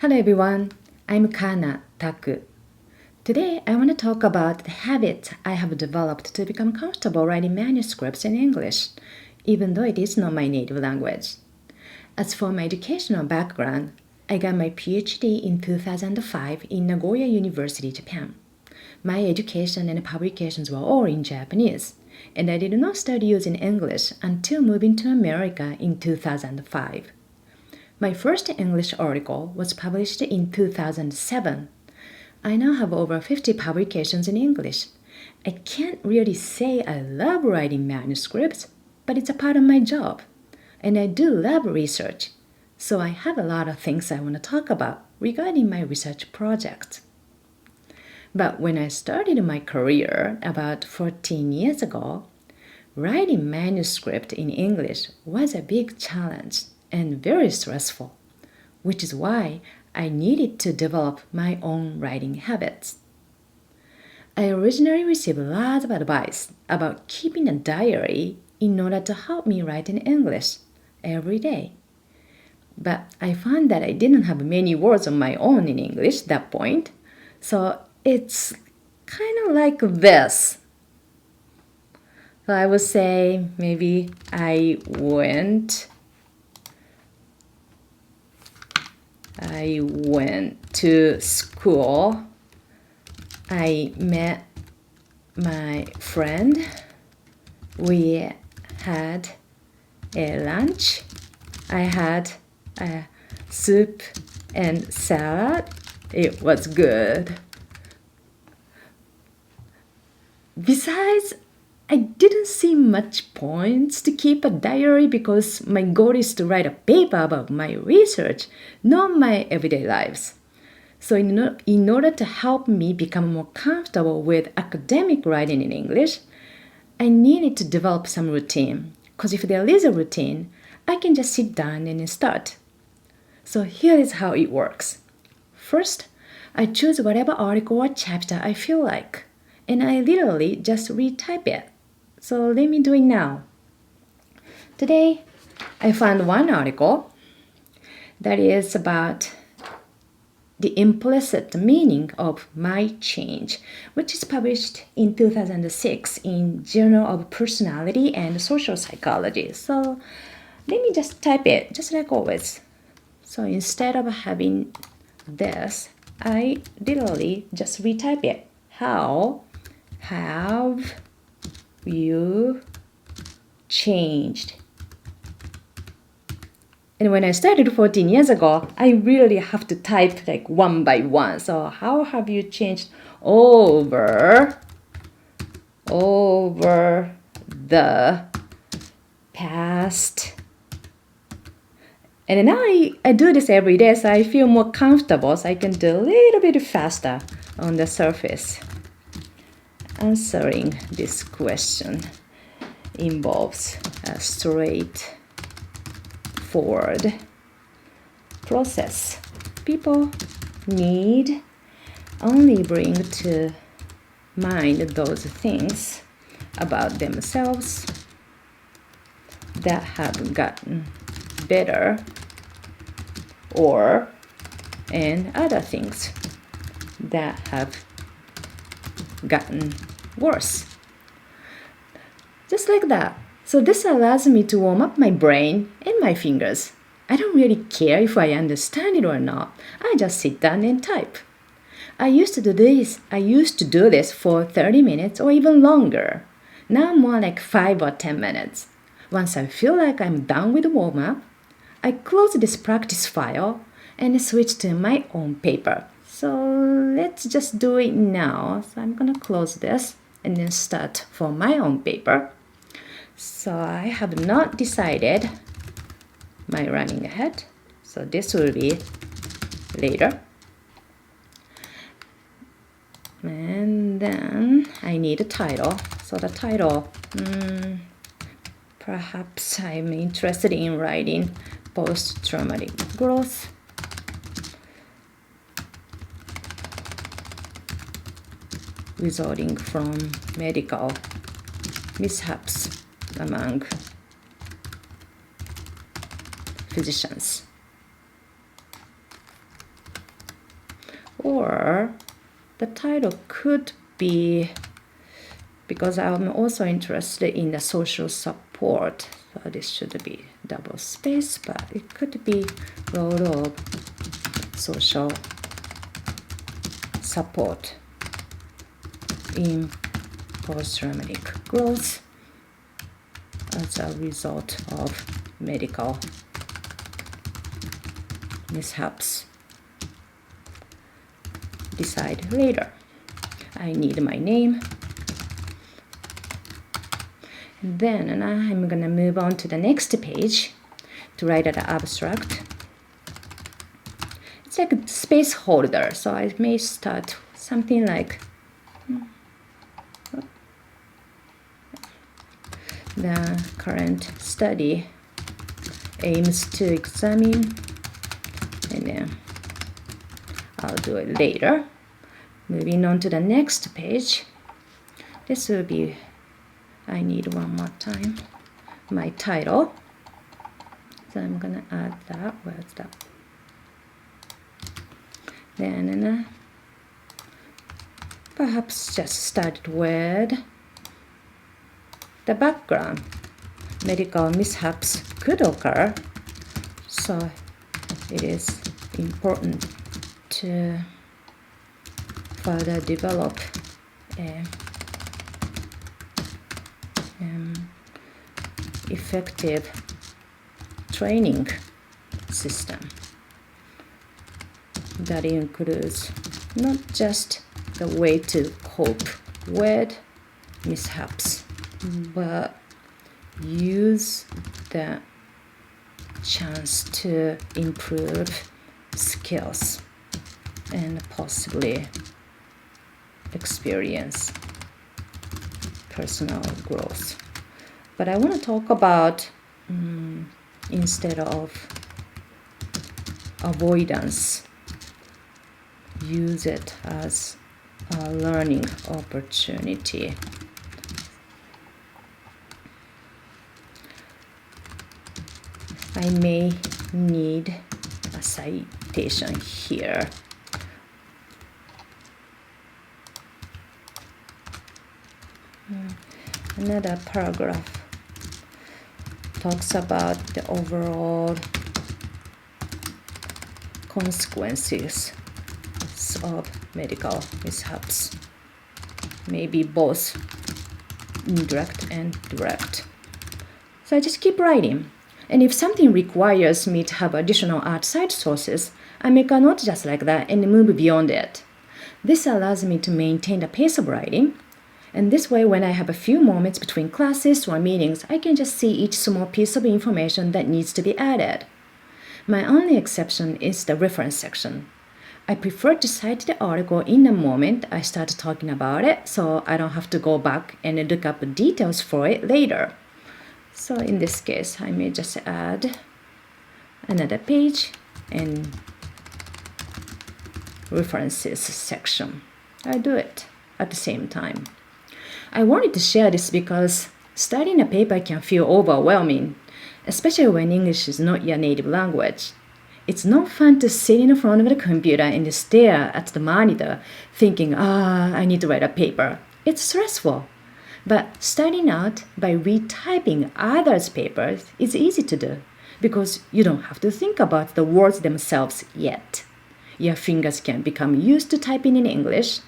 Hello everyone, I'm Kana Taku. Today I want to talk about the habit I have developed to become comfortable writing manuscripts in English, even though it is not my native language. As for my educational background, I got my PhD in 2005 in Nagoya University, Japan. My education and publications were all in Japanese, and I did not start using English until moving to America in 2005. My first English article was published in 2007. I now have over 50 publications in English. I can't really say I love writing manuscripts, but it's a part of my job. And I do love research, so I have a lot of things I want to talk about regarding my research projects. But when I started my career about 14 years ago, writing manuscript in English was a big challenge and very stressful, which is why I needed to develop my own writing habits. I originally received lots of advice about keeping a diary in order to help me write in English every day. But I found that I didn't have many words of my own in English at that point, so it's kind of like this. So I would say maybe I went to school. I met my friend. We had a lunch. I had a soup and salad. It was good. Besides, I didn't see much points to keep a diary because my goal is to write a paper about my research, not my everyday lives. So in order to help me become more comfortable with academic writing in English, I needed to develop some routine. Because if there is a routine, I can just sit down and start. So here is how it works. First, I choose whatever article or chapter I feel like, and I literally just retype it. So let me do it now. Today, I found one article that is about the implicit meaning of my change, which is published in 2006 in Journal of Personality and Social Psychology. So let me just type it, just like always. So instead of having this, I literally just retype it. How have you changed? And when I started 14 years ago, I really have to type like one by one. So how have you changed over the past? And now I do this every day, so I feel more comfortable, so I can do a little bit faster on the surface. Answering this question involves a straightforward process. People need only bring to mind those things about themselves that have gotten better and other things that have gotten worse. Just like that. So this allows me to warm up my brain and my fingers. I don't really care if I understand it or not. I just sit down and type. I used to do this for 30 minutes or even longer. Now more like 5 or 10 minutes. Once I feel like I'm done with the warm-up, I close this practice file and switch to my own paper. So let's just do it now. So I'm gonna close this and then start for my own paper. So I have not decided my running ahead. So this will be later. And then I need a title. So the title, perhaps I'm interested in writing post-traumatic growth. Resulting from medical mishaps among physicians. Or the title could be, because I'm also interested in the social support, so this should be double space, but it could be role of social support in post-traumatic growth as a result of medical mishaps. Decide later. I need my name. Then I'm gonna move on to the next page to write an abstract. It's like a space holder, so I may start something like the current study aims to examine, and then I'll do it later. Moving on to the next page. This will be, I need one more time, my title. So I'm gonna add that. Where's that? Then perhaps just start with the background. Medical mishaps could occur, so it is important to further develop a effective training system that includes not just the way to cope with mishaps, but use the chance to improve skills and possibly experience personal growth. But I want to talk about instead of avoidance, use it as a learning opportunity. I may need a citation here. Another paragraph talks about the overall consequences of medical mishaps, maybe both indirect and direct. So I just keep writing. And if something requires me to have additional outside sources, I make a note just like that and move beyond it. This allows me to maintain the pace of writing. And this way, when I have a few moments between classes or meetings, I can just see each small piece of information that needs to be added. My only exception is the reference section. I prefer to cite the article in the moment I start talking about it, so I don't have to go back and look up details for it later. So in this case, I may just add another page and references section. I do it at the same time. I wanted to share this because studying a paper can feel overwhelming, especially when English is not your native language. It's not fun to sit in front of the computer and stare at the monitor thinking, I need to write a paper. It's stressful. But starting out by retyping others' papers is easy to do because you don't have to think about the words themselves yet. Your fingers can become used to typing in English,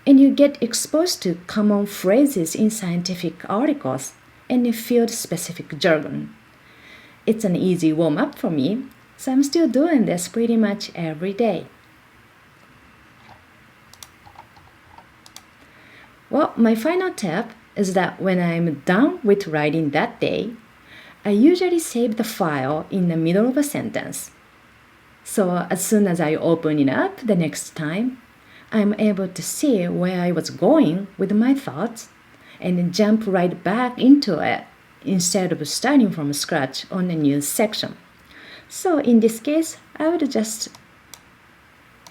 and you get exposed to common phrases in scientific articles and field-specific jargon. It's an easy warm-up for me, so I'm still doing this pretty much every day. Well, my final tip is that when I'm done with writing that day, I usually save the file in the middle of a sentence. So as soon as I open it up the next time, I'm able to see where I was going with my thoughts and jump right back into it instead of starting from scratch on a new section. So in this case, I would just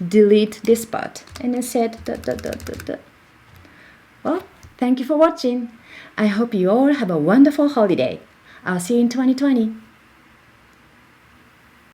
delete this part and then said Well, thank you for watching. I hope you all have a wonderful holiday. I'll see you in 2020.